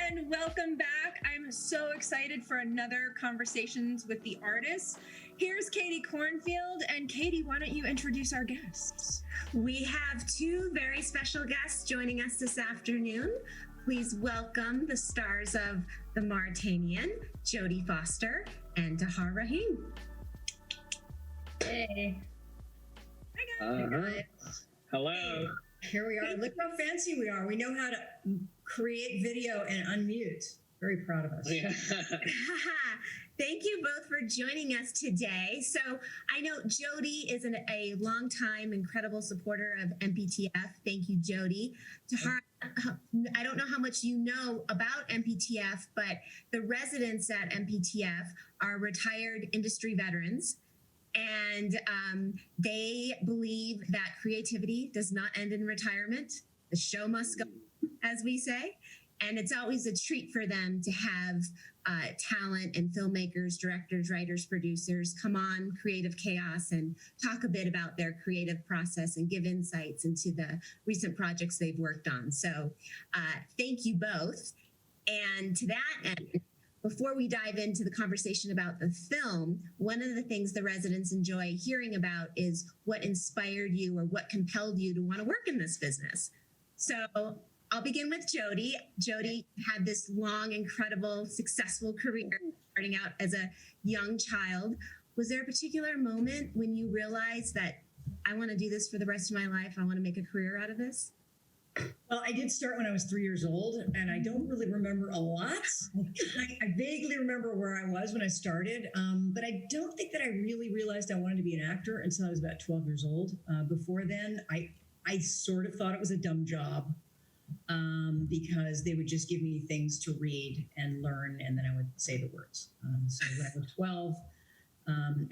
and welcome back. I'm so excited for another Conversations with the Artists. Here's Katie Cornfield, and Katie, why don't you introduce our guests? We have two very special guests joining us this afternoon. Please welcome the stars of the Mauritanian, Jodie Foster and Tahar Rahim. Hey. Hi guys. Hello. Here we are. Look how fancy we are. We know how to create video and unmute. Very proud of us. Yeah. Thank you both for joining us today. So I know Jodie is a longtime incredible supporter of MPTF. Thank you, Jodie. Tahar, I don't know how much you know about MPTF, but the residents at MPTF are retired industry veterans. And they believe that creativity does not end in retirement. The show must go, as we say. And it's always a treat for them to have talent and filmmakers, directors, writers, producers come on Creative Chaos and talk a bit about their creative process and give insights into the recent projects they've worked on. So thank you both. And to that end, before we dive into the conversation about the film, one of the things the residents enjoy hearing about is what inspired you or what compelled you to want to work in this business. So I'll begin with Jodie. Jodie had this long, incredible, successful career starting out as a young child. Was there a particular moment when you realized that I want to do this for the rest of my life? I want to make a career out of this? Well, I did start when I was 3 years old, and I don't really remember a lot. I vaguely remember where I was when I started, but I don't think that I really realized I wanted to be an actor until I was about 12 years old. Before then, I sort of thought it was a dumb job because they would just give me things to read and learn, and then I would say the words. So when I was 12,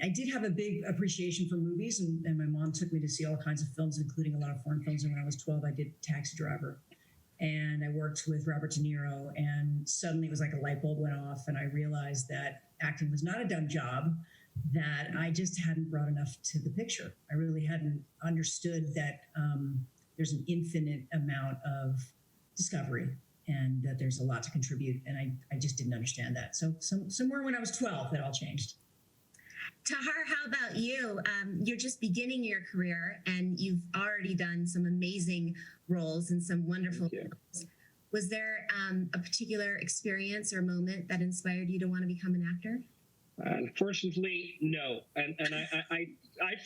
I did have a big appreciation for movies, and my mom took me to see all kinds of films, including a lot of foreign films. And when I was 12, I did Taxi Driver, and I worked with Robert De Niro, and suddenly it was like a light bulb went off, and I realized that acting was not a dumb job, that I just hadn't brought enough to the picture. I really hadn't understood that there's an infinite amount of discovery and that there's a lot to contribute, and I just didn't understand that. So somewhere when I was 12, that all changed. Tahar, how about you? You're just beginning your career and you've already done some amazing roles and some wonderful films. Was there a particular experience or moment that inspired you to want to become an actor? Unfortunately, no. And I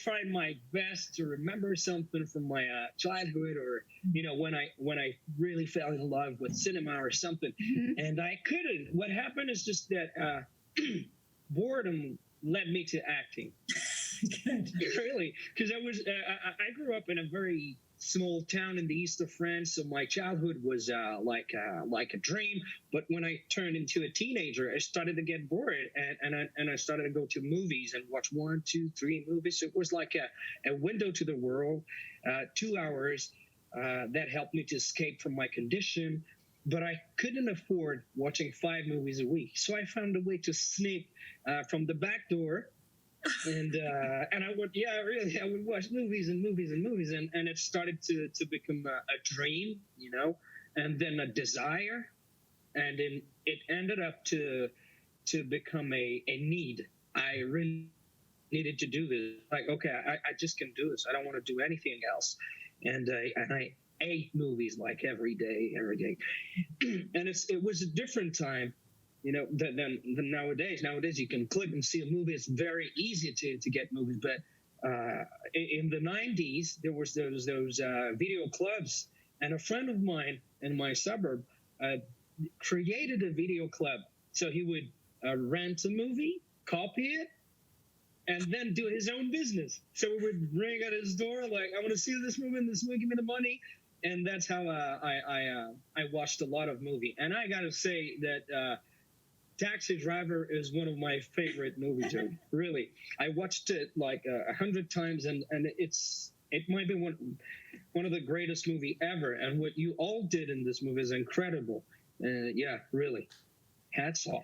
try my best to remember something from my childhood, or when I really fell in love with cinema or something, and I couldn't. What happened is just that boredom led me to acting. Really, because I grew up in a very small town in the east of France, so my childhood was like a dream. But when I turned into a teenager, I started to get bored, and I started to go to movies and watch 1, 2, 3 movies. So it was like a window to the world, 2 hours that helped me to escape from my condition. But I couldn't afford watching 5 movies a week, so I found a way to sneak from the back door, and I would watch movies and movies and movies, and it started to become a dream, and then a desire, and then it ended up to become a need. I really needed to do this. Like, okay, I just can do this. I don't want to do anything else, and I ate movies like every day. And it was a different time, than nowadays. Nowadays you can click and see a movie. It's very easy to get movies. But in the 90s, there was those video clubs, and a friend of mine in my suburb created a video club. So he would rent a movie, copy it, and then do his own business. So we would ring at his door like, I want to see this movie, give me the money. And that's how I watched a lot of movie. And I got to say that Taxi Driver is one of my favorite movies. Really, I watched it like 100 times, and it might be one of the greatest movie ever. And what you all did in this movie is incredible. Yeah, really, hats off.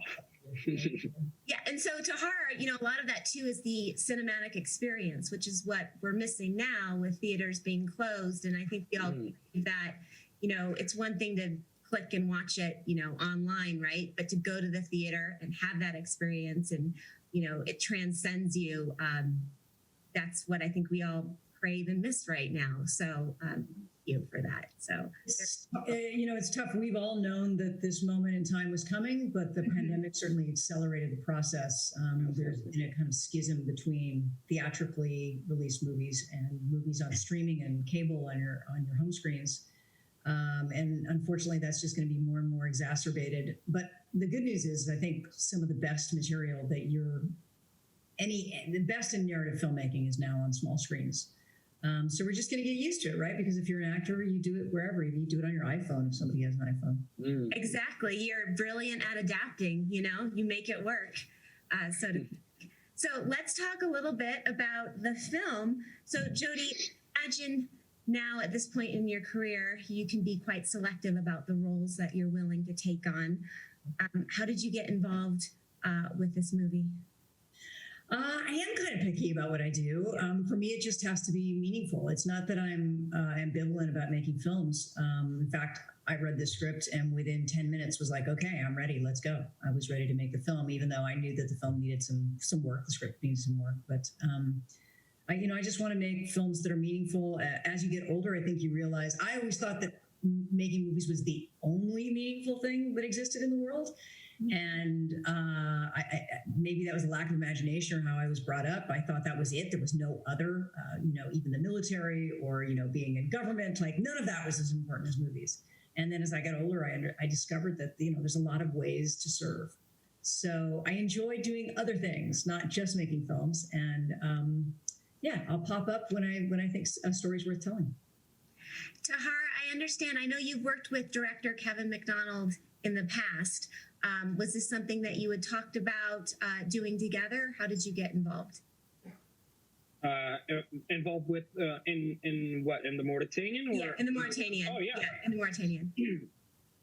Yeah, and so Tahar, a lot of that too is the cinematic experience, which is what we're missing now with theaters being closed. And I think we all believe that, it's one thing to click and watch it, online, right? But to go to the theater and have that experience and, it transcends you. That's what I think we all crave and miss right now. So, you for that. So it's tough. We've all known that this moment in time was coming, but the pandemic certainly accelerated the process. There's been a kind of schism between theatrically released movies and movies on streaming and cable on your home screens. And unfortunately, that's just going to be more and more exacerbated. But the good news is, I think some of the best material that the best in narrative filmmaking is now on small screens. So we're just going to get used to it, right? Because if you're an actor, you do it wherever. You do it on your iPhone if somebody has an iPhone. Exactly. You're brilliant at adapting, you make it work. So let's talk a little bit about the film. So Jodie, imagine now at this point in your career, you can be quite selective about the roles that you're willing to take on. How did you get involved with this movie? I am kind of picky about what I do. For me, it just has to be meaningful. It's not that I'm ambivalent about making films. In fact, I read the script and within 10 minutes was like, okay, I'm ready. Let's go. I was ready to make the film, even though I knew that the film needed some work. The script needed some work. But I just want to make films that are meaningful. As you get older, I think you realize, I always thought that making movies was the only meaningful thing that existed in the world. And maybe that was a lack of imagination or how I was brought up. I thought that was it. There was no other, even the military or, being in government, like none of that was as important as movies. And then as I got older, I discovered that, there's a lot of ways to serve. So I enjoy doing other things, not just making films. And I'll pop up when I think a story's worth telling. Tahar, I understand. I know you've worked with director Kevin Macdonald in the past. Was this something that you had talked about doing together? How did you get involved? Involved with in what, in the Mauritanian? Or? Yeah, in the Mauritanian. Oh yeah, in the Mauritanian.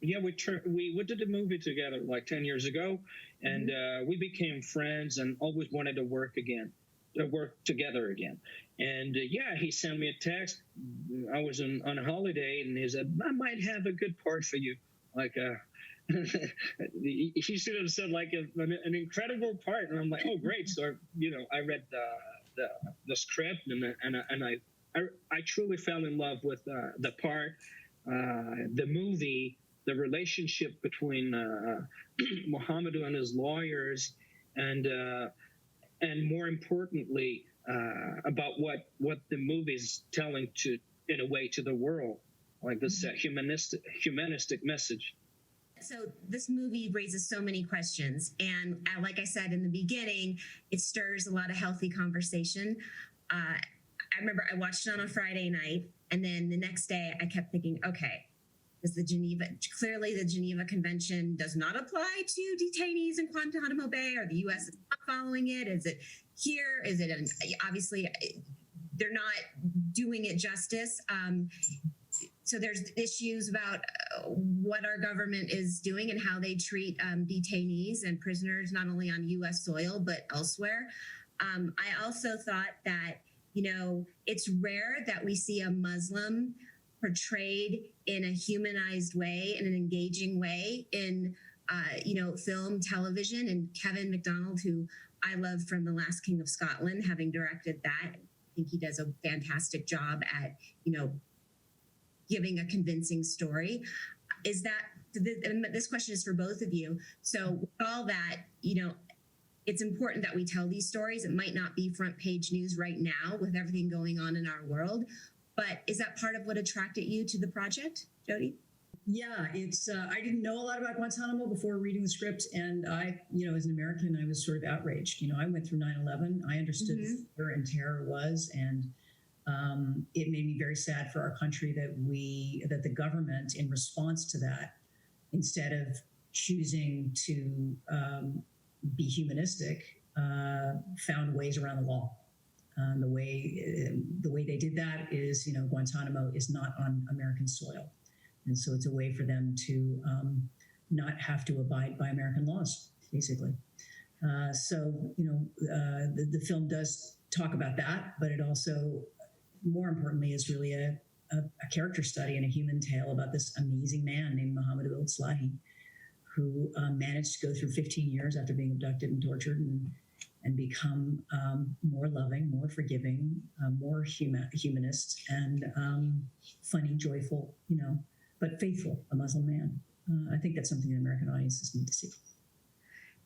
Yeah, we did a movie together like 10 years ago, and we became friends and always wanted to work together again. And he sent me a text. I was on a holiday, and he said, "I might have a good part for you." Like he should have said like an incredible part, and I'm like, "Oh, great!" So I read the script, and I truly fell in love with the part, the movie, the relationship between Mohamed and his lawyers, and more importantly, about what the movie is telling in a way to the world, like this humanistic message. So this movie raises so many questions. And like I said in the beginning, it stirs a lot of healthy conversation. I remember I watched it on a Friday night, and then the next day I kept thinking, okay, clearly the Geneva Convention does not apply to detainees in Guantanamo Bay, or the U.S. is not following it. Is it here? Is it, obviously they're not doing it justice. So there's issues about what our government is doing and how they treat detainees and prisoners, not only on U.S. soil, but elsewhere. I also thought that, it's rare that we see a Muslim portrayed in a humanized way, in an engaging way in, film, television. And Kevin Macdonald, who I love from The Last King of Scotland, having directed that, I think he does a fantastic job at, giving a convincing story. Is that, this question is for both of you. So with all that, it's important that we tell these stories. It might not be front page news right now with everything going on in our world, but is that part of what attracted you to the project, Jodie? Yeah, it's, I didn't know a lot about Guantanamo before reading the script. And I, as an American, I was sort of outraged. I went through 9/11. I understood the fear and terror was, and it made me very sad for our country that the government, in response to that, instead of choosing to be humanistic, found ways around the law. The way they did that is, Guantanamo is not on American soil, and so it's a way for them to not have to abide by American laws, basically. The film does talk about that, but it also, more importantly, is really a a character study and a human tale about this amazing man named Mohamed Slahi, who managed to go through 15 years after being abducted and tortured and become more loving, more forgiving, more humanist, and funny, joyful, but faithful, a Muslim man. I think that's something that American audiences need to see.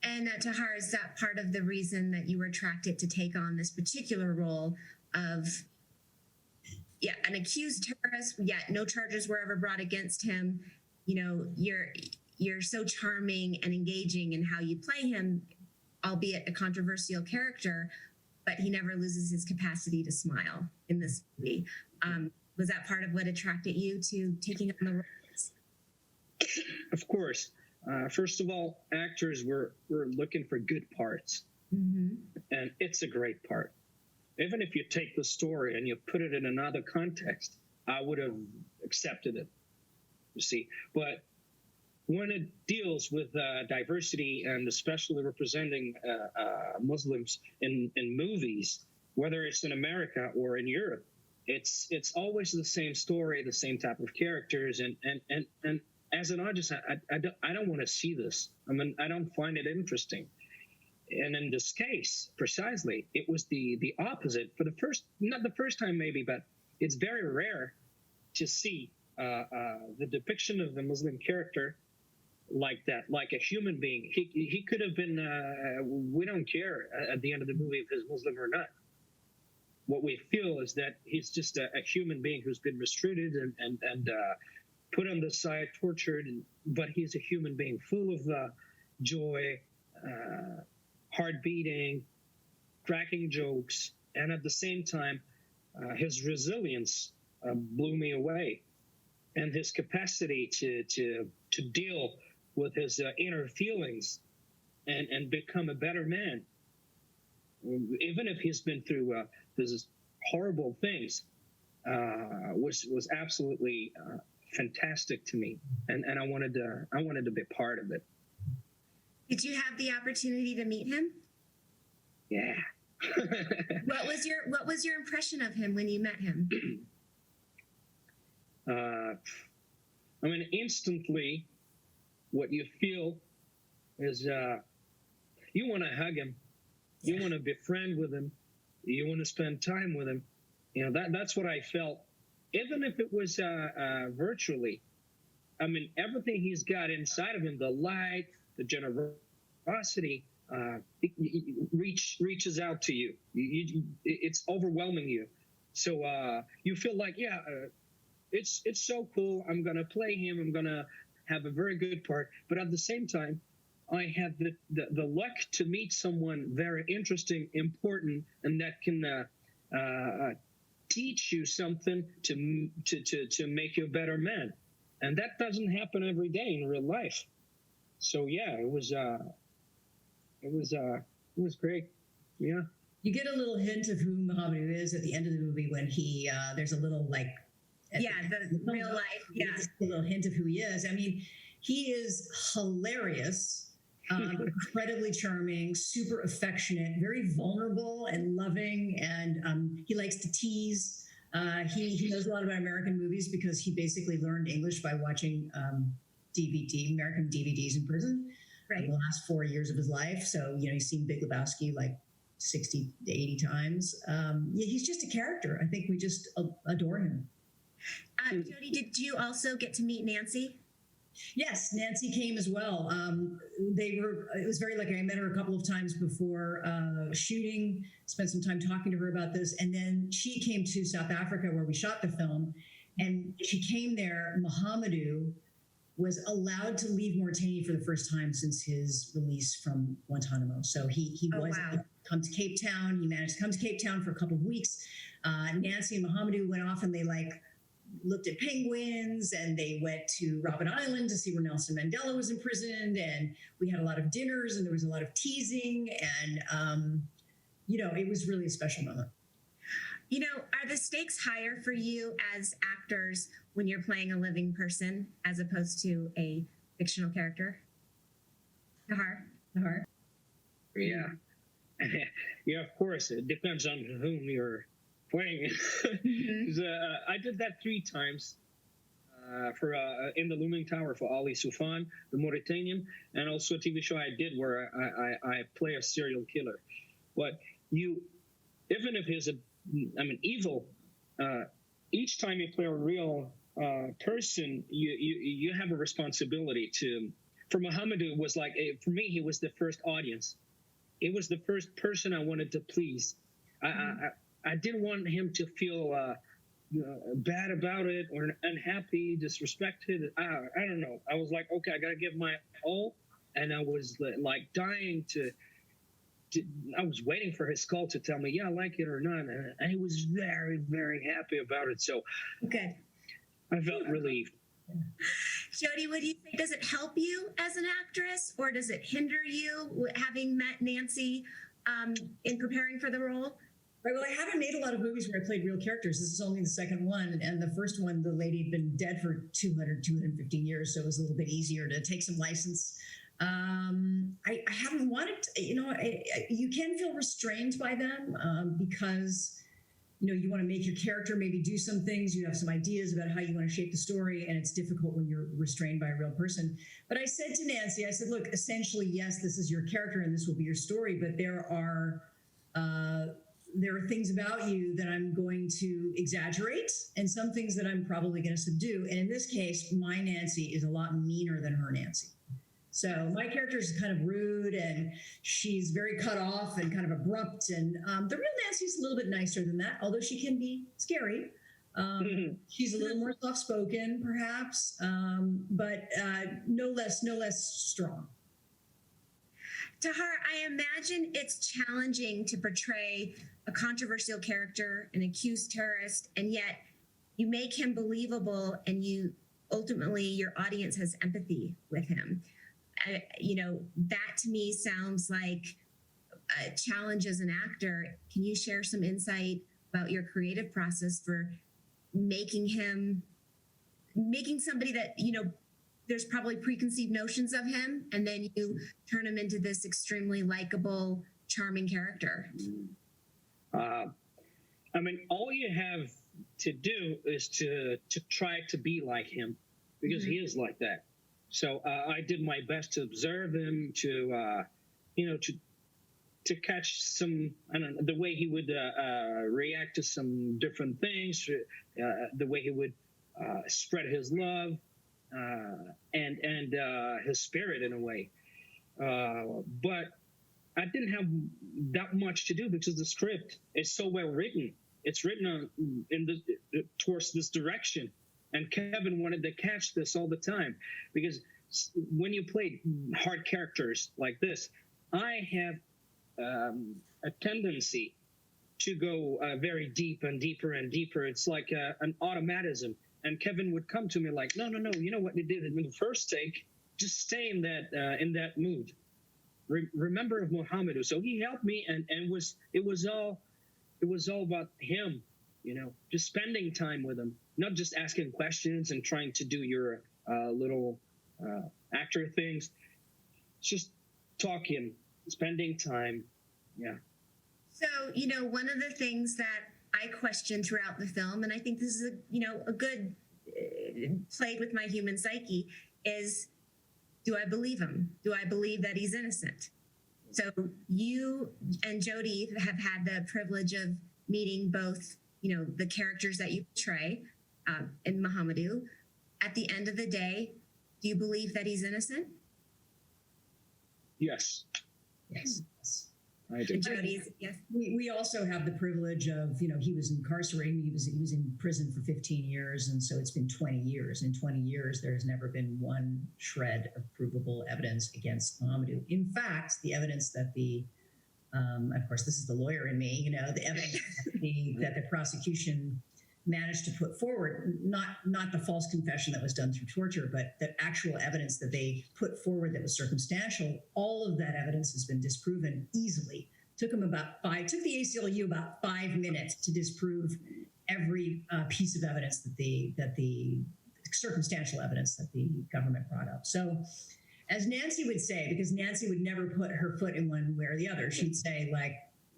And Tahar, is that part of the reason that you were attracted to take on this particular role of, an accused terrorist, yet no charges were ever brought against him? You're so charming and engaging in how you play him, albeit a controversial character, but he never loses his capacity to smile in this movie. Was that part of what attracted you to taking on the roles? Of course. First of all, actors were looking for good parts. Mm-hmm. And it's a great part. Even if you take the story and you put it in another context, I would have accepted it, you see. But when it deals with diversity and especially representing Muslims in movies, whether it's in America or in Europe, it's always the same story, the same type of characters, and as an audience, I don't want to see this. I mean, I don't find it interesting. And in this case, precisely, it was the opposite. For not the first time maybe, but it's very rare to see the depiction of the Muslim character like that, like a human being. He could have been, we don't care at the end of the movie if he's Muslim or not. What we feel is that he's just a human being who's been mistreated and put on the side, tortured, but he's a human being full of joy, heart beating, cracking jokes, and at the same time, his resilience blew me away, and his capacity to deal with his inner feelings and become a better man, even if he's been through these horrible things, was absolutely fantastic to me, and I wanted to be part of it. Did you have the opportunity to meet him? Yeah. What was your impression of him when you met him? I mean, instantly, what you feel is you want to hug him, you want to befriend with him, you want to spend time with him. That's what I felt, even if it was virtually. I mean, everything he's got inside of him, the light, the generosity, reaches out to you. It's overwhelming you. So you feel like, it's so cool. I'm going to play him. I'm going to have a very good part. But at the same time, I had the luck to meet someone very interesting, important, and that can teach you something to make you a better man. And that doesn't happen every day in real life. So yeah, it was great. Yeah. You get a little hint of who Mohamed is at the end of the movie when he there's a little the real life. Yeah, a little hint of who he is. I mean, he is hilarious, incredibly charming, super affectionate, very vulnerable and loving, and he likes to tease. He knows a lot about American movies because he basically learned English by watching American DVDs in prison, right? The last 4 years of his life. So, he's seen Big Lebowski like 60 to 80 times. He's just a character. I think we just adore him. Jodie, did you also get to meet Nancy? Yes, Nancy came as well. It was very lucky. I met her a couple of times before shooting, spent some time talking to her about this. And then she came to South Africa where we shot the film. And she came there. Mamadu was allowed to leave Mauritania for the first time since his release from Guantanamo. So he was able to come to Cape Town. He managed to come to Cape Town for a couple of weeks. Nancy and Mamadu went off and they looked at penguins, and they went to Robben Island to see where Nelson Mandela was imprisoned. And we had a lot of dinners, and there was a lot of teasing. And, it was really a special moment. Are the stakes higher for you as actors when you're playing a living person as opposed to a fictional character? Tahar? Yeah. Yeah, of course. It depends on whom you're playing. I did that 3 times for in the Looming Tower for Ali Soufan, the Mauritanian, and also a TV show I did where I play a serial killer. But even if he's evil, each time you play a real person, you have a responsibility to. For Mamadu, it was like, for me, he was the first audience. It was the first person I wanted to please. I didn't want him to feel bad about it or unhappy, disrespected. I don't know. I was like, okay, I got to give my all. And I was like dying to I was waiting for his call to tell me, yeah, I like it or not. And he was very, very happy about it. So okay. I felt relieved. Jodie, what do you think? Does it help you as an actress, or does it hinder you having met Nancy in preparing for the role? Right. Well, I haven't made a lot of movies where I played real characters. This is only the second one. And the first one, the lady had been dead for 215 years. So it was a little bit easier to take some license. I haven't wanted to, you can feel restrained by them because, you want to make your character maybe do some things. You have some ideas about how you want to shape the story. And it's difficult when you're restrained by a real person. But I said to Nancy, I said, look, essentially, yes, this is your character and this will be your story. But there are things about you that I'm going to exaggerate and some things that I'm probably going to subdue. And in this case, my Nancy is a lot meaner than her Nancy. So my character is kind of rude and she's very cut off and kind of abrupt. And the real Nancy is a little bit nicer than that, although she can be scary. She's a little more soft-spoken, perhaps, but no less strong. Tahar, I imagine it's challenging to portray a controversial character, an accused terrorist, and yet you make him believable and ultimately your audience has empathy with him. That to me sounds like a challenge as an actor. Can you share some insight about your creative process for making somebody that, there's probably preconceived notions of him, and then you turn him into this extremely likable, charming character? All you have to do is to try to be like him, because he is like that. So I did my best to observe him, to catch some, the way he would react to some different things, the way he would spread his love and his spirit in a way. But I didn't have that much to do because the script is so well written. It's written towards this direction. And Kevin wanted to catch this all the time, because when you play hard characters like this, I have a tendency to go very deep and deeper and deeper. It's like an automatism. And Kevin would come to me like, no, you know what you did in the first take? Just stay in that mood. Remember of Mohamed. So he helped me, and it was all about him. Just spending time with him, not just asking questions and trying to do your little actor things. Just talking, spending time. Yeah. So, one of the things that I question throughout the film, and I think this is a good play with my human psyche, is, do I believe him? Do I believe that he's innocent? So you and Jodie have had the privilege of meeting both the characters that you portray in Mamadu. At the end of the day, do you believe that he's innocent? Yes. Yes. I do. And Jodie's, yes. We also have the privilege of, he was incarcerated. He was in prison for 15 years. And so it's been 20 years. In 20 years, there's never been one shred of provable evidence against Mamadu. In fact, the evidence that of course, this is the lawyer in me, the evidence that the prosecution managed to put forward, not the false confession that was done through torture, but the actual evidence that they put forward that was circumstantial, all of that evidence has been disproven easily. Took the ACLU about 5 minutes to disprove every piece of evidence that the circumstantial evidence that the government brought up. So, as Nancy would say, because Nancy would never put her foot in one way or the other, she'd say, like,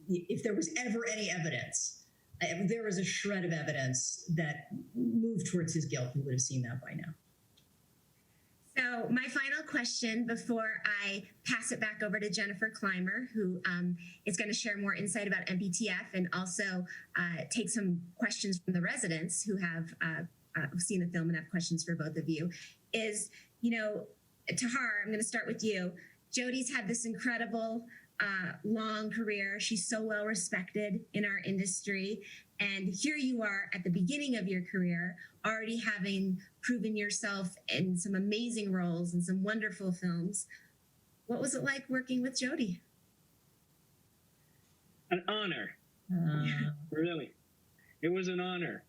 if there was ever any evidence there was a shred of evidence that moved towards his guilt. We would have seen that by now. So my final question before I pass it back over to Jennifer Clymer, who is going to share more insight about MPTF and also take some questions from the residents who have seen the film and have questions for both of you, is, Tahar, I'm going to start with you. Jodie's had this incredible long career. She's so well respected in our industry. And here you are at the beginning of your career, already having proven yourself in some amazing roles and some wonderful films. What was it like working with Jodie? An honor. Really. It was an honor.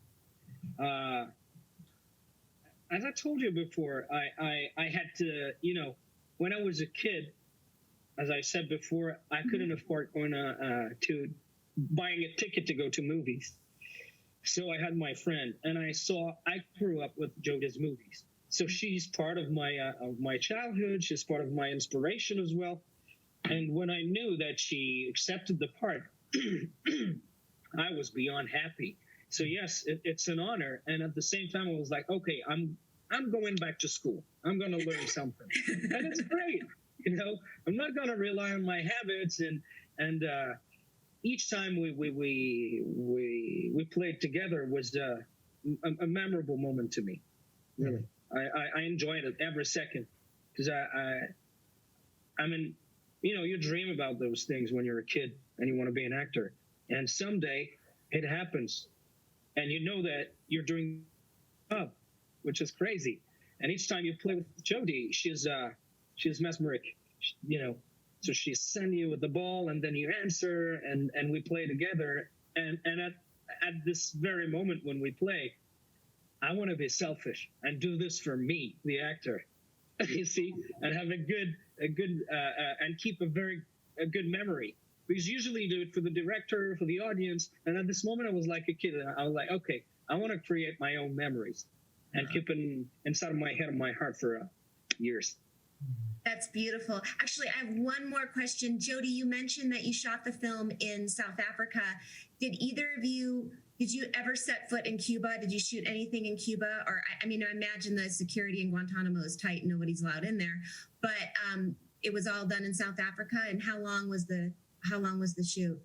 As I told you before, I had to, when I was a kid, as I said before, I couldn't afford going to buying a ticket to go to movies. So I had my friend, and I grew up with Jodie's movies. So she's part of my childhood. She's part of my inspiration as well. And when I knew that she accepted the part, I was beyond happy. So yes, it's an honor. And at the same time, I was like, okay, I'm going back to school. I'm going to learn something, and it's great. I'm not going to rely on my habits, and each time we played together was a memorable moment to me. Really, I enjoyed it every second, because I mean, you dream about those things when you're a kid and you want to be an actor, and someday it happens, and you know that you're doing the job, which is crazy. And each time you play with Jodie, she's mesmeric, So she sends you with the ball, and then you answer, and we play together. And at this very moment when we play, I want to be selfish and do this for me, the actor, you see, and have a good and keep a good memory. Because usually you do it for the director, for the audience. And at this moment, I was like a kid. I was like, okay, I want to create my own memories and keep it inside of my head and my heart for years. That's beautiful. Actually, I have one more question. Jodie, you mentioned that you shot the film in South Africa. Did you ever set foot in Cuba? Did you shoot anything in Cuba? Or, I imagine the security in Guantanamo is tight. Nobody's allowed in there. But it was all done in South Africa. And how long was the shoot?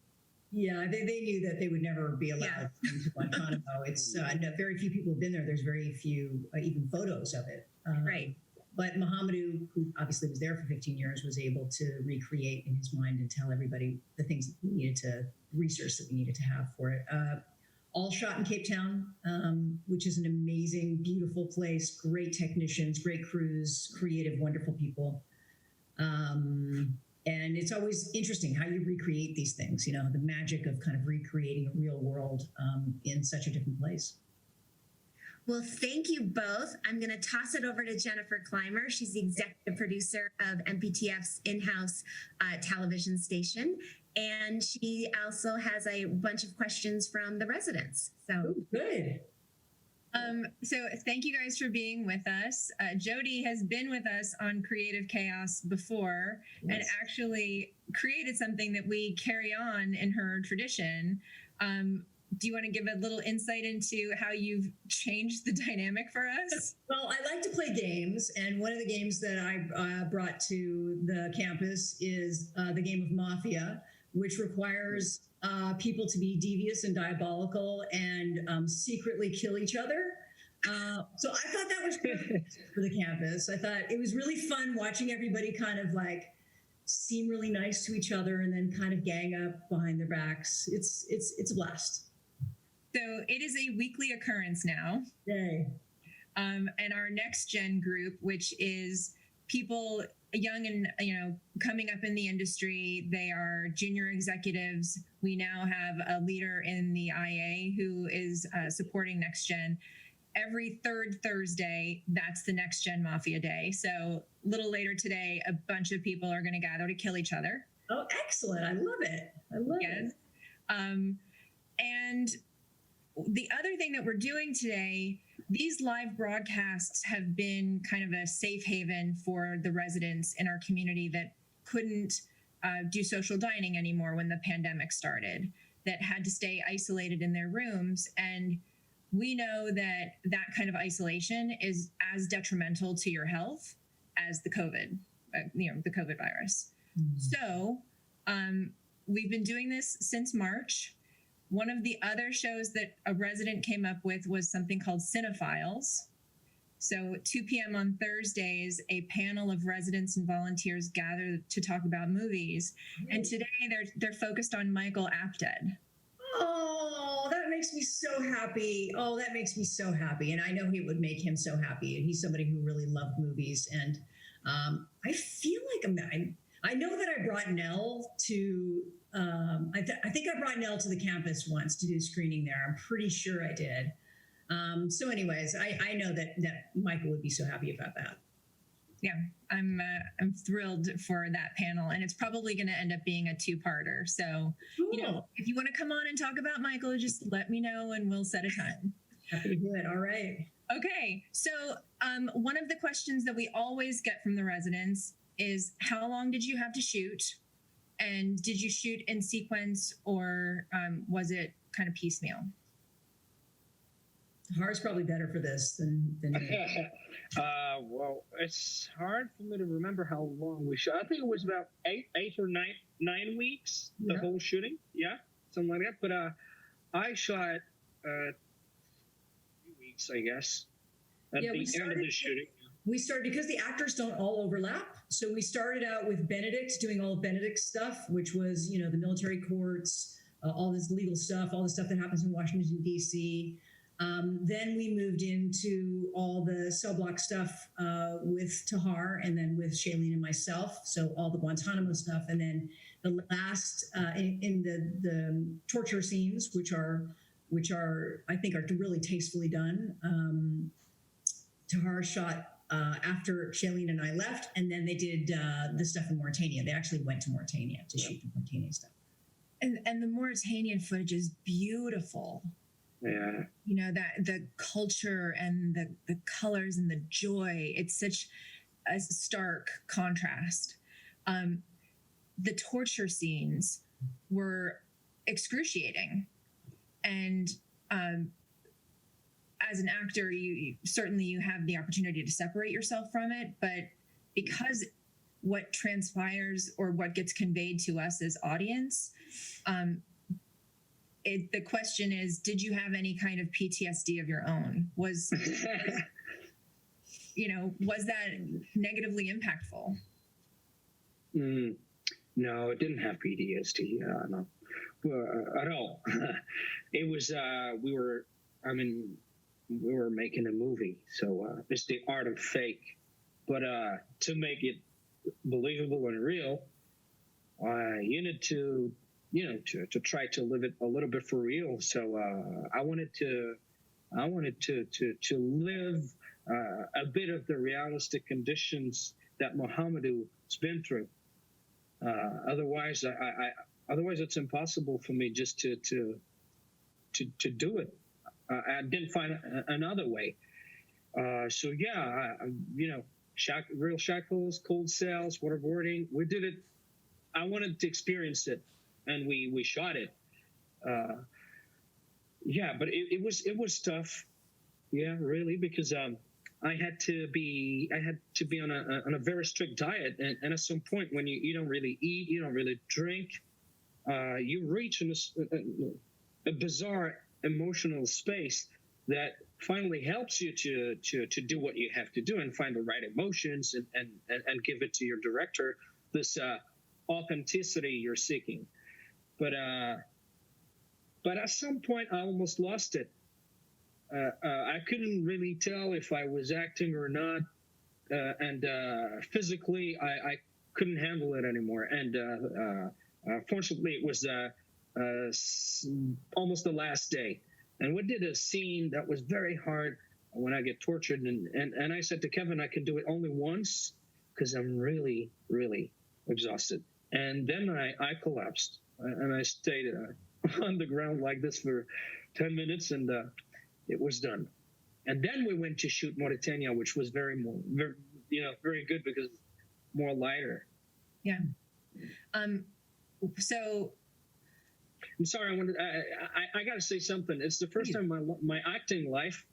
Yeah, they knew that they would never be allowed into Guantanamo. It's very few people have been there. There's very few even photos of it. Right. But Mohamed, who obviously was there for 15 years, was able to recreate in his mind and tell everybody the things that we needed to research that we needed to have for it. All shot in Cape Town, which is an amazing, beautiful place. Great technicians, great crews, creative, wonderful people. And it's always interesting how you recreate these things, the magic of kind of recreating a real world in such a different place. Well, thank you both. I'm going to toss it over to Jennifer Clymer. She's the executive producer of MPTF's in-house television station. And she also has a bunch of questions from the residents. So good. So thank you guys for being with us. Jodie has been with us on Creative Chaos before, and actually created something that we carry on in her tradition. Do you want to give a little insight into how you've changed the dynamic for us? Well, I like to play games, and one of the games that I brought to the campus is the game of Mafia, which requires people to be devious and diabolical and secretly kill each other. So I thought that was great for the campus. I thought it was really fun watching everybody kind of like seem really nice to each other and then kind of gang up behind their backs. It's a blast. So it is a weekly occurrence now. Yay. And our next gen group, which is people young and coming up in the industry. They are junior executives. We now have a leader in the IA who is supporting Next Gen. Every third Thursday, that's the Next Gen Mafia Day. So a little later today, a bunch of people are going to gather to kill each other. Oh, excellent. I love it. I love it. And the other thing that we're doing today, these live broadcasts have been kind of a safe haven for the residents in our community that couldn't do social dining anymore when the pandemic started. that had to stay isolated in their rooms. And we know that that kind of isolation is as detrimental to your health as the COVID, the COVID virus. So we've been doing this since March. One of the other shows that a resident came up with was something called Cinephiles. So at 2 p.m. on Thursdays, a panel of residents and volunteers gather to talk about movies. And today they're focused on Michael Apted. Oh, that makes me so happy. Oh, that makes me so happy. And I know he would make him so happy. And he's somebody who really loved movies. And I feel like I know that I brought Nell to, I think I brought Nell to the campus once to do screening there. I'm pretty sure I did. So anyways, I know that Michael would be so happy about that. Yeah, I'm thrilled for that panel, and it's probably going to end up being a two-parter. So, Cool. if you want to come on and talk about Michael, just let me know and we'll set a time. Happy to do it. All right. Okay, so one of the questions that we always get from the residents is, how long did you have to shoot? And did you shoot in sequence, or was it kind of piecemeal? Tahar's probably better for this than me. Well, it's hard for me to remember how long we shot. I think it was about eight or nine weeks, the Yeah. whole shooting. Yeah, something like that. But I shot 3 weeks, I guess, at Yeah, the we end of started- the shooting. We started because the actors don't all overlap. So we started out with Benedict doing all of Benedict's stuff, which was, the military courts, all this legal stuff, all the stuff that happens in Washington, D.C. Then we moved into all the cell block stuff with Tahar, and then with Shailene and myself. So all the Guantanamo stuff. And then the last in the torture scenes, which are I think are really tastefully done. Tahar shot after Shailene and I left, and then they did the stuff in Mauritania. They actually went to Mauritania to shoot the Mauritania stuff. And the Mauritanian footage is beautiful. Yeah. That the culture and the colors and the joy, it's such a stark contrast. The torture scenes were excruciating, and as an actor, you certainly have the opportunity to separate yourself from it, but because what transpires or what gets conveyed to us as audience, the question is, did you have any kind of PTSD of your own? Was that negatively impactful? No, it didn't have PTSD. No, at all. It was. We were making a movie, so it's the art of fake. But to make it believable and real, you need to try to live it a little bit for real. So I wanted to live a bit of the realistic conditions that Mohamedu's been through. Otherwise it's impossible for me just to do it. I didn't find another way. So yeah, real shackles, cold cells, waterboarding. We did it. I wanted to experience it, and we shot it. Yeah, but it was tough. Yeah, really, because I had to be on a very strict diet, and at some point when you don't really eat, you don't really drink, you reach a bizarre emotional space that finally helps you to do what you have to do and find the right emotions and give it to your director this authenticity you're seeking. But at some point I almost lost it. I couldn't really tell if I was acting or not, and physically I couldn't handle it anymore. And fortunately, it was almost the last day, and we did a scene that was very hard when I get tortured. And I said to Kevin, I can do it only once because I'm really, really exhausted. And then I collapsed, and I stayed on the ground like this for 10 minutes, and it was done. And then we went to shoot Mauritania, which was very good because more lighter. Yeah. So I'm sorry. I got to say something. It's the first time my acting life,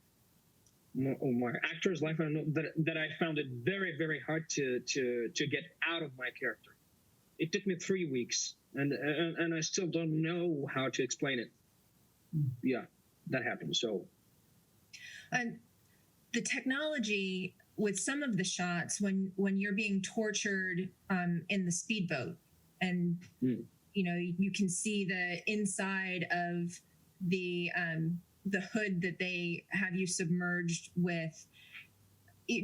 my actor's life, I don't know, that I found it very, very hard to get out of my character. It took me 3 weeks, and I still don't know how to explain it. Yeah, that happened. So, and the technology with some of the shots when you're being tortured in the speedboat, and you can see the inside of the hood that they have you submerged with.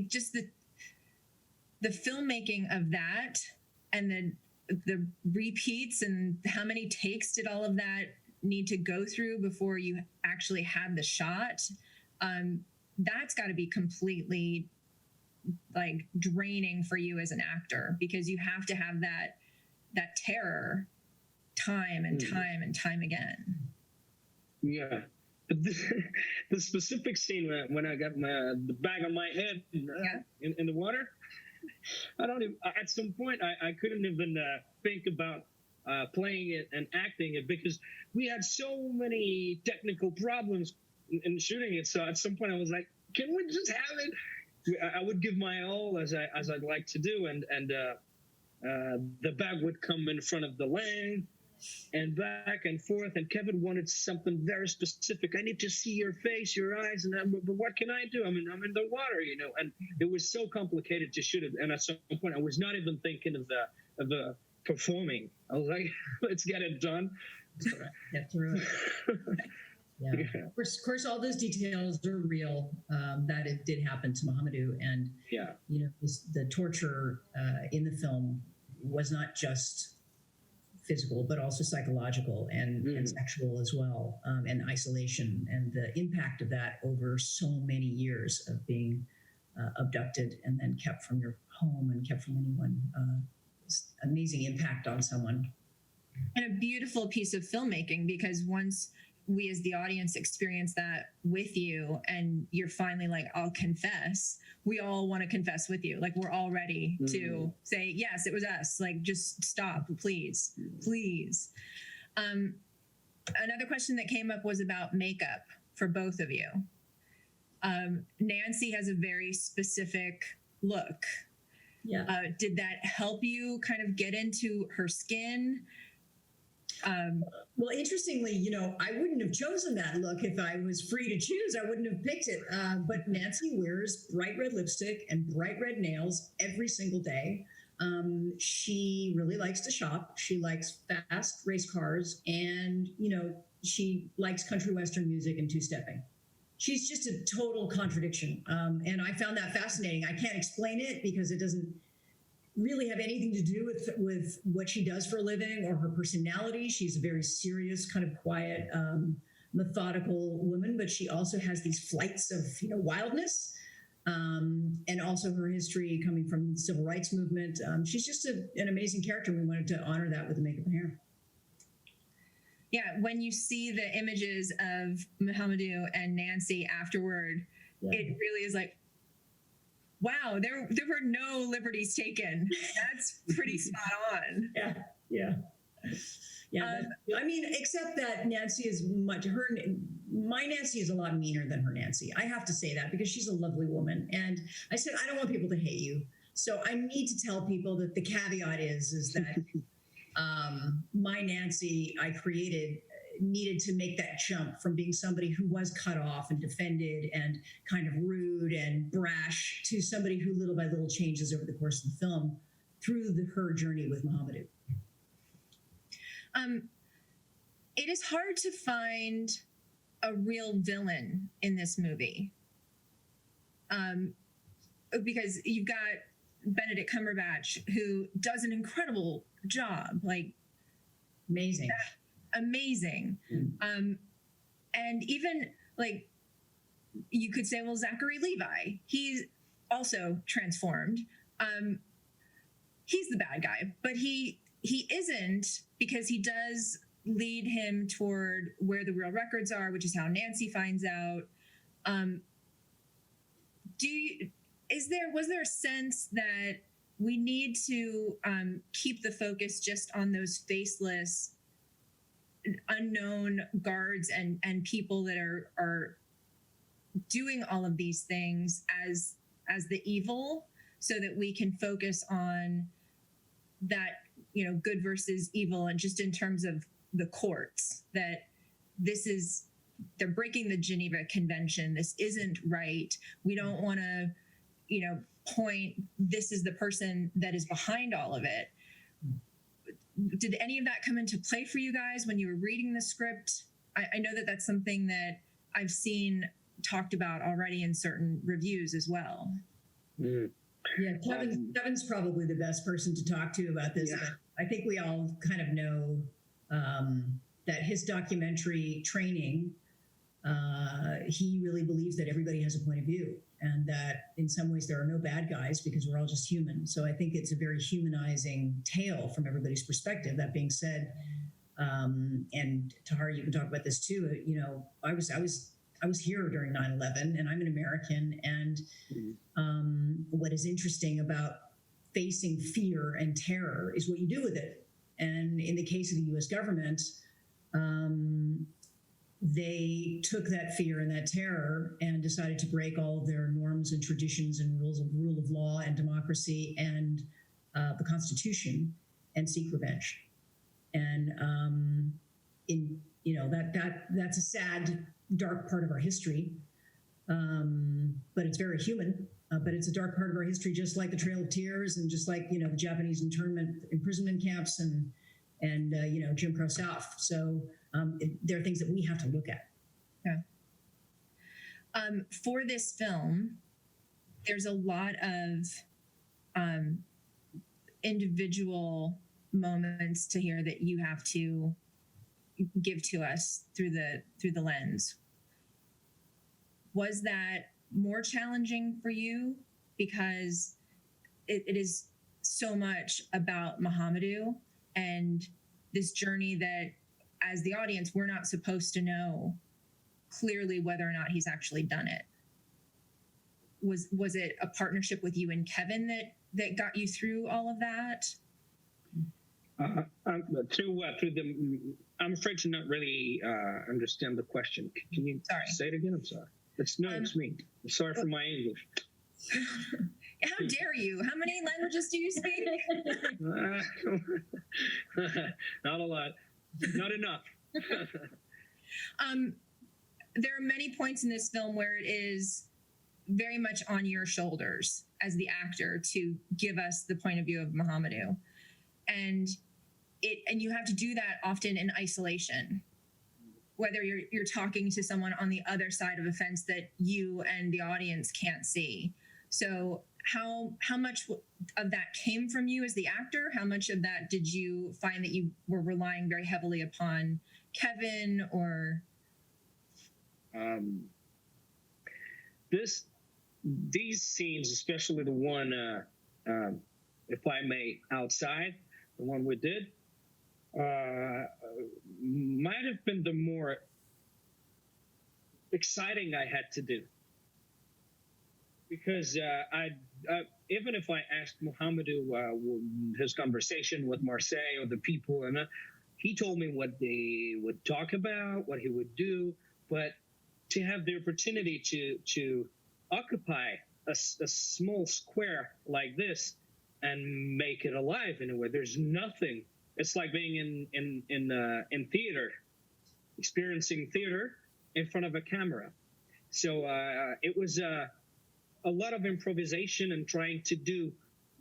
Just the filmmaking of that, and the repeats, and how many takes did all of that need to go through before you actually had the shot? That's got to be completely like draining for you as an actor, because you have to have that terror time and time and time again. Yeah. The specific scene when I got the bag on my head in the water, I don't even, at some point I couldn't even think about playing it and acting it, because we had so many technical problems in shooting it. So at some point I was like, can we just have it? I would give my all, as I'd like to do, and the bag would come in front of the lane and back and forth, and Kevin wanted something very specific. I need to see your face, your eyes, but what can I do? I'm in the water, and it was so complicated to shoot it. And at some point I was not even thinking of the performing. I was like, let's get it done. Get through it. Yeah. Of course, all those details are real. That it did happen to Mamadu, and the torture in the film was not just physical, but also psychological and sexual as well, and isolation, and the impact of that over so many years of being abducted and then kept from your home and kept from anyone. Amazing impact on someone. And a beautiful piece of filmmaking, because once we as the audience experience that with you, and you're finally like, I'll confess, we all want to confess with you. Like, we're all ready to say, yes, it was us. Like, just stop, please. Another question that came up was about makeup for both of you. Nancy has a very specific look. Yeah. Did that help you kind of get into her skin? Well, interestingly, I wouldn't have chosen that look if I was free to choose. I wouldn't have picked it. But Nancy wears bright red lipstick and bright red nails every single day. She really likes to shop. She likes fast race cars, and, she likes country western music and two-stepping. She's just a total contradiction. And I found that fascinating. I can't explain it because it doesn't really have anything to do with what she does for a living or her personality. She's a very serious, kind of quiet, methodical woman, but she also has these flights of wildness, and also her history coming from the civil rights movement. She's just an amazing character. We wanted to honor that with the makeup and hair. Yeah, when you see the images of Mohamed and Nancy afterward, it really is like, wow, there were no liberties taken. That's pretty spot on. Yeah. I mean, except that Nancy is my Nancy is a lot meaner than her Nancy. I have to say that, because she's a lovely woman. And I said, I don't want people to hate you. So I need to tell people that the caveat is that my Nancy I created needed to make that jump from being somebody who was cut off and defended and kind of rude and brash to somebody who little by little changes over the course of the film through her journey with Mohamed. It is hard to find a real villain in this movie, because you've got Benedict Cumberbatch, who does an incredible job, like amazing. And even like you could say, well, Zachary Levi, he's also transformed. He's the bad guy, but he isn't, because he does lead him toward where the real records are, which is how Nancy finds out. Was there a sense that we need to keep the focus just on those faceless unknown guards and people that are doing all of these things as the evil, so that we can focus on that, good versus evil, and just in terms of the courts, that they're breaking the Geneva Convention. This isn't right. We don't want to, point, this is the person that is behind all of it. Did any of that come into play for you guys when you were reading the script? I know that that's something that I've seen talked about already in certain reviews as well. Mm. Yeah, Kevin's probably the best person to talk to about this. Yeah. But I think we all kind of know that his documentary training, he really believes that everybody has a point of view, and that in some ways there are no bad guys because we're all just human. So I think it's a very humanizing tale from everybody's perspective. That being said, and Tahar, you can talk about this too. I was here during 9/11, and I'm an American. And what is interesting about facing fear and terror is what you do with it. And in the case of the U.S. government, they took that fear and that terror and decided to break all of their norms and traditions and rule of law and democracy and the Constitution and seek revenge. And that's a sad, dark part of our history, but it's very human. But it's a dark part of our history, just like the Trail of Tears, and just like the Japanese imprisonment camps and Jim Crow South. So there are things that we have to look at. Yeah. For this film, there's a lot of individual moments to hear that you have to give to us through the lens. Was that more challenging for you because it is so much about Mohamed and this journey that, as the audience, we're not supposed to know clearly whether or not he's actually done it? Was it a partnership with you and Kevin that got you through all of that? I'm afraid to not really understand the question. Can you say it again? I'm sorry. It's me. I'm sorry for my English. How dare you? How many languages do you speak? Not a lot. Not enough. There are many points in this film where it is very much on your shoulders as the actor to give us the point of view of Mohamed. And you have to do that often in isolation, whether you're talking to someone on the other side of a fence that you and the audience can't see. So how much of that came from you as the actor? How much of that did you find that you were relying very heavily upon Kevin or? These scenes, especially the one, if I may, outside, the one we did, might have been the more exciting I had to do, because even if I asked Mohamed his conversation with Marseille or the people, and he told me what they would talk about, what he would do, but to have the opportunity to occupy a small square like this and make it alive in a way, there's nothing. It's like being in theater, experiencing theater in front of a camera. So it was a lot of improvisation and trying to do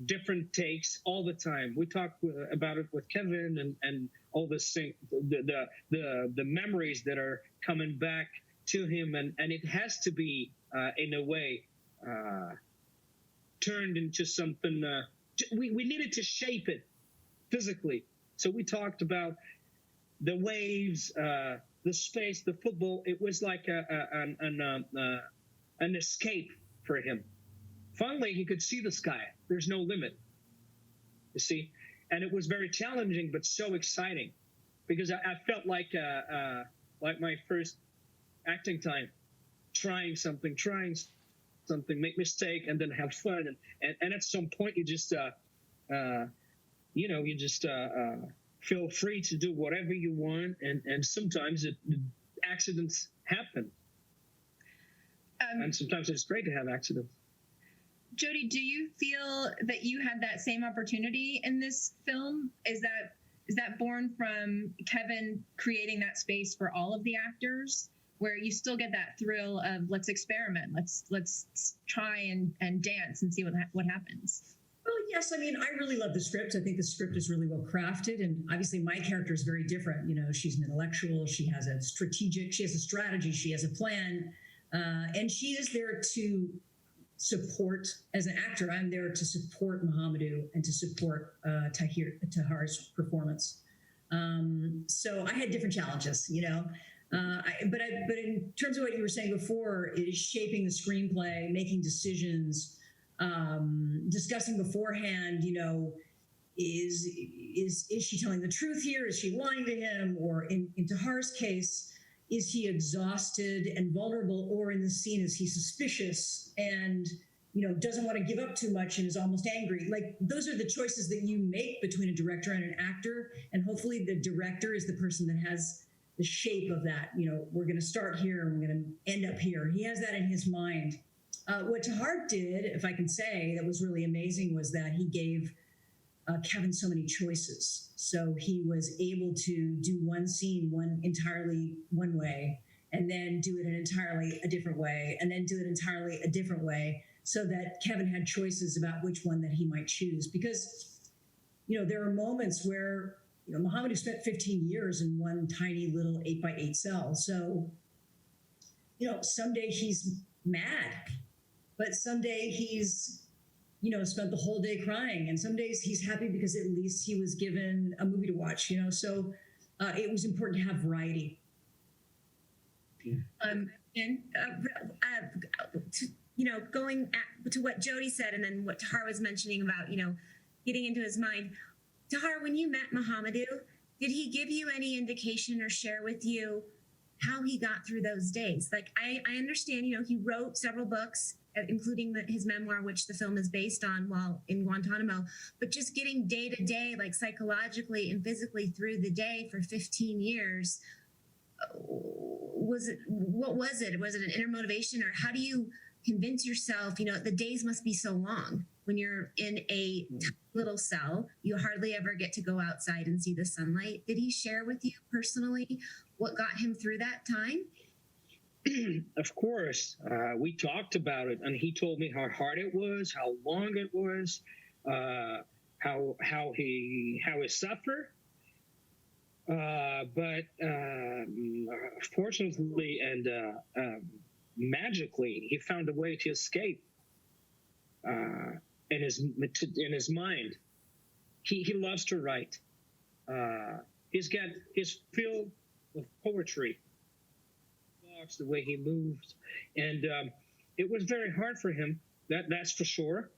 different takes all the time. We talked about it with Kevin and all this thing, the memories that are coming back to him, and it has to be in a way turned into something. We needed to shape it physically. So we talked about the waves, the space, the football. It was like an escape for him. Finally, he could see the sky. There's no limit, you see. And it was very challenging, but so exciting, because I felt like my first acting time, trying something, make mistake, and then have fun. And at some point, you just feel free to do whatever you want, and sometimes accidents happen, and sometimes it's great to have accidents. Jodie, do you feel that you had that same opportunity in this film? Is that born from Kevin creating that space for all of the actors, where you still get that thrill of let's experiment, let's try and dance and see what happens? Well, yes. I mean, I really love the script. I think the script is really well crafted, and obviously my character is very different. You know, she's an intellectual. She has a strategy. She has a plan, and she is there to support. As an actor, I'm there to support Mohamedou and to support Tahar's performance. So I had different challenges, you know. But in terms of what you were saying before, it is shaping the screenplay, making decisions. Discussing beforehand, you know, is she telling the truth here? Is she lying to him? Or in Tahar's case, is he exhausted and vulnerable? Or in the scene, is he suspicious and, you know, doesn't want to give up too much and is almost angry? Like, those are the choices that you make between a director and an actor. And hopefully the director is the person that has the shape of that. You know, we're going to start here and we're going to end up here. He has that in his mind. What Tahar did, if I can say, that was really amazing was that he gave Kevin so many choices. So he was able to do one scene entirely one way, and then do it an entirely a different way, and then do it entirely a different way, so that Kevin had choices about which one that he might choose. Because, you know, there are moments where, you know, Mohamed spent 15 years in one tiny little 8x8 cell. So, you know, someday he's mad. But some day he's, you know, spent the whole day crying. And some days he's happy because at least he was given a movie to watch, you know. So it was important to have variety. You know, going to what Jodie said and then what Tahar was mentioning about, you know, getting into his mind. Tahar, when you met Mohamedou, did he give you any indication or share with you how he got through those days? Like, I understand, you know, he wrote several books, including his memoir, which the film is based on while in Guantanamo, but just getting day to day, like psychologically and physically through the day for 15 years, what was it? Was it an inner motivation, or how do you convince yourself, you know, the days must be so long when you're in a little cell, you hardly ever get to go outside and see the sunlight? Did he share with you personally what got him through that time? Of course, we talked about it, and he told me how hard it was, how long it was, how he suffered. But fortunately and magically, he found a way to escape. In his mind, he loves to write. He's filled with poetry. The way he moved, and it was very hard for him. That's for sure.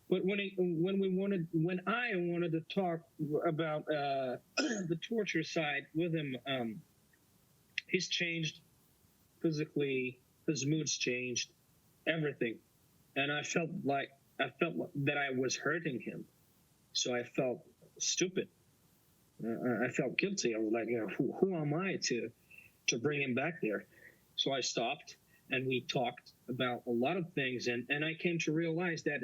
But when I wanted to talk about the torture side with him, he's changed physically. His mood's changed, everything, and I felt that I was hurting him. So I felt stupid. I felt guilty. I was like, you know, who am I to bring him back there? So I stopped, and we talked about a lot of things, and I came to realize that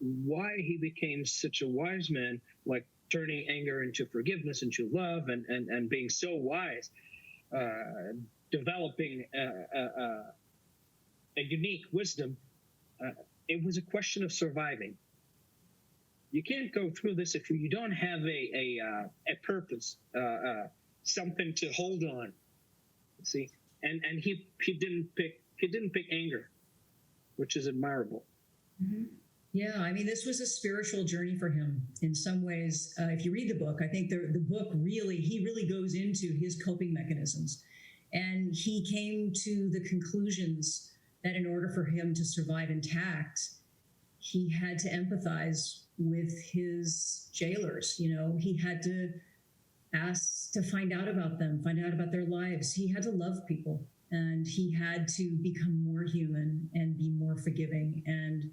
why he became such a wise man, like turning anger into forgiveness, into love, and being so wise, developing a unique wisdom. It was a question of surviving. You can't go through this if you don't have a purpose, something to hold on. See. And he didn't pick anger, which is admirable. Mm-hmm. Yeah, I mean, this was a spiritual journey for him in some ways. If you read the book, I think the book he really goes into his coping mechanisms, and he came to the conclusions that in order for him to survive intact, he had to empathize with his jailers. You know, he had to ask to find out about them, find out about their lives. He had to love people, and he had to become more human and be more forgiving and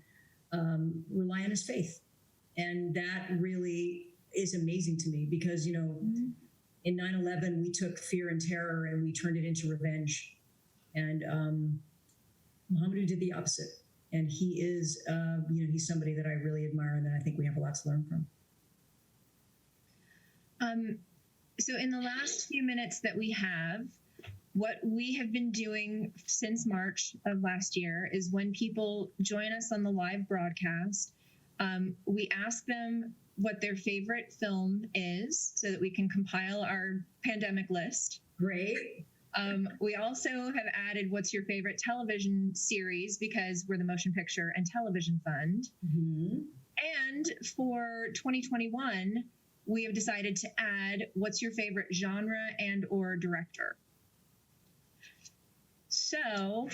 rely on his faith. And that really is amazing to me because, you know, in 9/11, we took fear and terror and we turned it into revenge. And Mohamed did the opposite. And he is, you know, he's somebody that I really admire and that I think we have a lot to learn from. So in the last few minutes that we have, what we have been doing since March of last year is when people join us on the live broadcast, we ask them what their favorite film is so that we can compile our pandemic list. Great. We also have added what's your favorite television series because we're the Motion Picture and Television Fund. Mm-hmm. And for 2021, we have decided to add what's your favorite genre and or director. So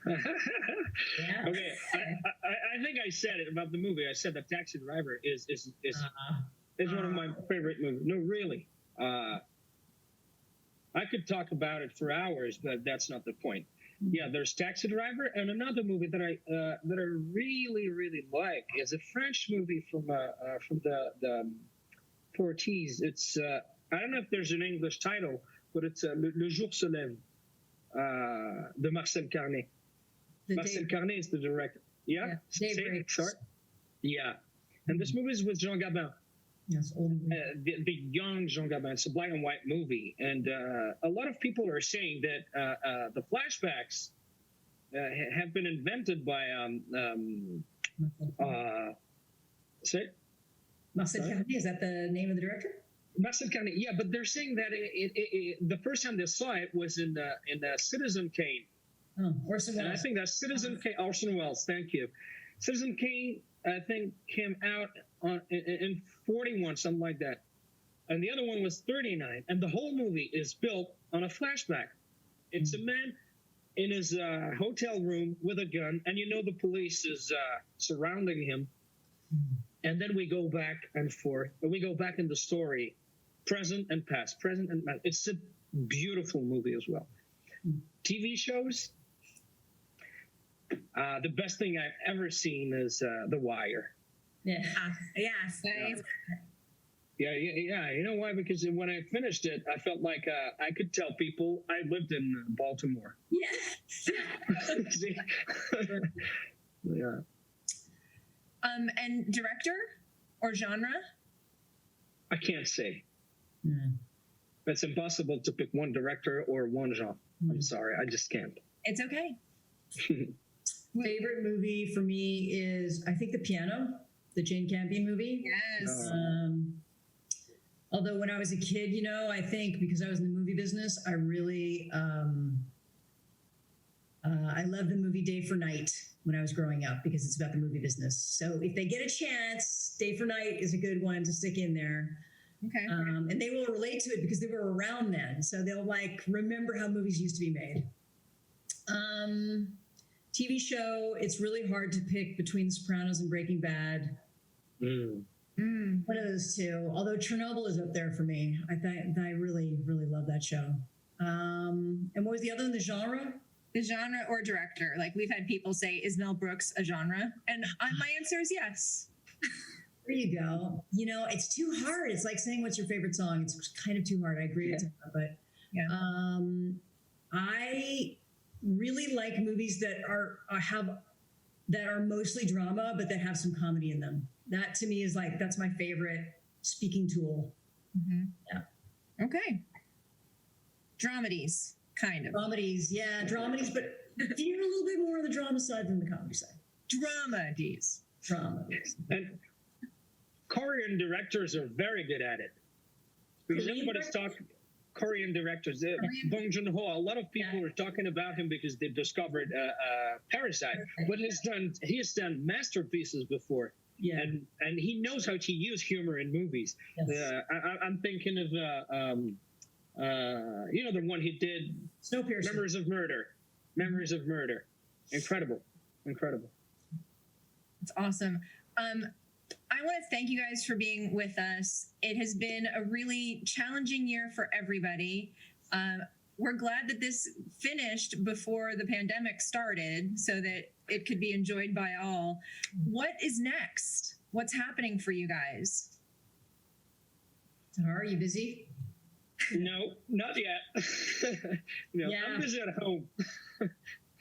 Yeah. Okay, I think I said it about the movie. I said that Taxi Driver is one of my favorite movies. No, really. I could talk about it for hours, but that's not the point. Yeah, there's Taxi Driver, and another movie that I really really like is a French movie from the 40s. It's I don't know if there's an English title, but it's Le Jour se lève, de Marcel Carnet. Marcel Carnet is the director. Yeah, Daybreak. Short. Yeah, and this movie is with Jean Gabin. Yes, old. The young Jean Gabin. It's a black and white movie, and a lot of people are saying that the flashbacks have been invented by say Marcel Carnet, is that the name of the director? Marcel Carnet. Yeah, but they're saying that the first time they saw it was in Citizen Kane. Oh, Orson Welles. And I think that Citizen Kane, Orson Welles. Thank you. Citizen Kane, I think, came out in 41, something like that. And the other one was 39. And the whole movie is built on a flashback. It's a man in his hotel room with a gun, and you know the police is surrounding him. And then we go back and forth. And we go back in the story, present and past, present and past. It's a beautiful movie as well. TV shows, the best thing I've ever seen is The Wire. Yeah. Yes. Yeah. You know why? Because when I finished it, I felt like I could tell people I lived in Baltimore. Yeah. See? Yeah. And director or genre? I can't say. Mm. It's impossible to pick one director or one genre. I'm sorry, I just can't. It's okay. Favorite movie for me is, I think, The Piano, the Jane Campion movie. Yes. Although when I was a kid, you know, I think because I was in the movie business, I really, I loved the movie Day for Night when I was growing up because it's about the movie business. So if they get a chance, Day for Night is a good one to stick in there. Okay. And they will relate to it because they were around then. So they'll like remember how movies used to be made. TV show, it's really hard to pick between The Sopranos and Breaking Bad. One of those two. Although Chernobyl is up there for me. I really, really love that show. And what was the other one? The genre? The genre or director. Like we've had people say, is Mel Brooks a genre? And my answer is yes. There you go. You know, it's too hard. It's like saying what's your favorite song. It's kind of too hard. I agree with that, but Yeah. I really like movies that are mostly drama, but that have some comedy in them. That to me is like, that's my favorite speaking tool. Mm-hmm. Yeah. Okay. Dramedies, kind of. Dramedies, yeah, dramedies, but veer a little bit more on the drama side than the comedy side. Dramedies. Dramedies. And Korean directors are very good at it. Because Korean everybody's talking Korean directors. Bong Joon-ho, a lot of people are talking about him because they discovered Parasite. But he has done masterpieces before. Yeah. And he knows how to use humor in movies. Yes. I'm thinking of you know, the one he did, Snowpiercer. Memories of Murder. Incredible. It's awesome. I want to thank you guys for being with us. It has been a really challenging year for everybody. We're glad that this finished before the pandemic started so that it could be enjoyed by all. What is next? What's happening for you guys? Tahar, are you busy? No, not yet. No, Yeah. I'm busy at home.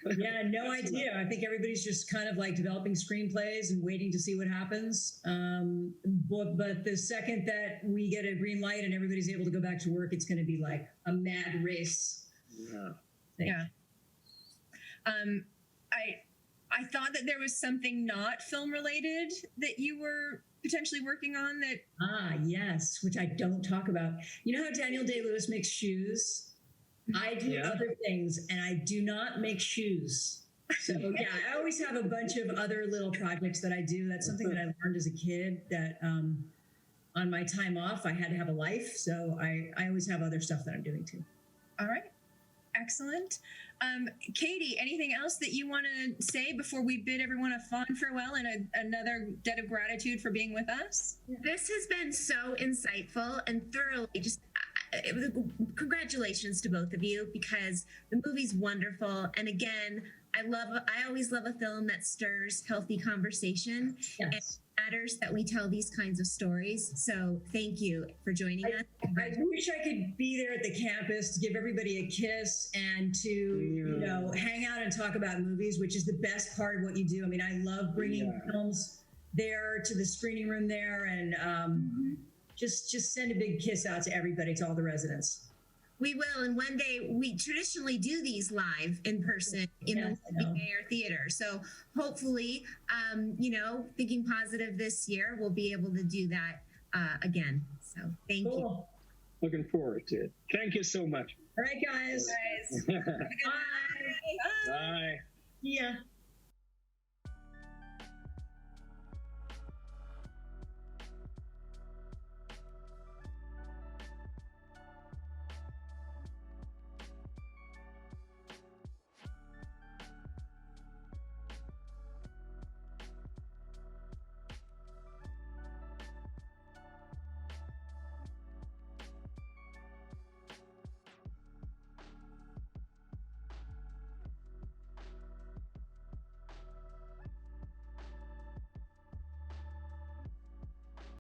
Yeah, no idea. I think everybody's just kind of like developing screenplays and waiting to see what happens. But the second that we get a green light and everybody's able to go back to work, it's going to be like a mad race. Yeah. Yeah. I thought that there was something not film related that you were potentially working on that. Yes, which I don't talk about. You know how Daniel Day-Lewis makes shoes? I do Yeah. other things, and I do not make shoes. So yeah, I always have a bunch of other little projects that I do. That's something that I learned as a kid, that on my time off, I had to have a life. So I always have other stuff that I'm doing too. All right. Excellent. Katie, anything else that you want to say before we bid everyone a fond farewell and another debt of gratitude for being with us? This has been so insightful and thoroughly just congratulations to both of you, because the movie's wonderful. And again, I always love a film that stirs healthy conversation. Yes. And matters that we tell these kinds of stories. So thank you for joining us. I wish I could be there at the campus to give everybody a kiss and to, you know, hang out and talk about movies, which is the best part of what you do. I mean, I love bringing films there to the screening room there, and just send a big kiss out to everybody, to all the residents. We will, and one day we traditionally do these live in person in Yes, I the know. Mayor Theater. So hopefully, you know, thinking positive this year, we'll be able to do that again. So thank you. Cool. Looking forward to it. Thank you so much. All right, guys. Guys, have a good Bye. night. Bye. Bye. Yeah.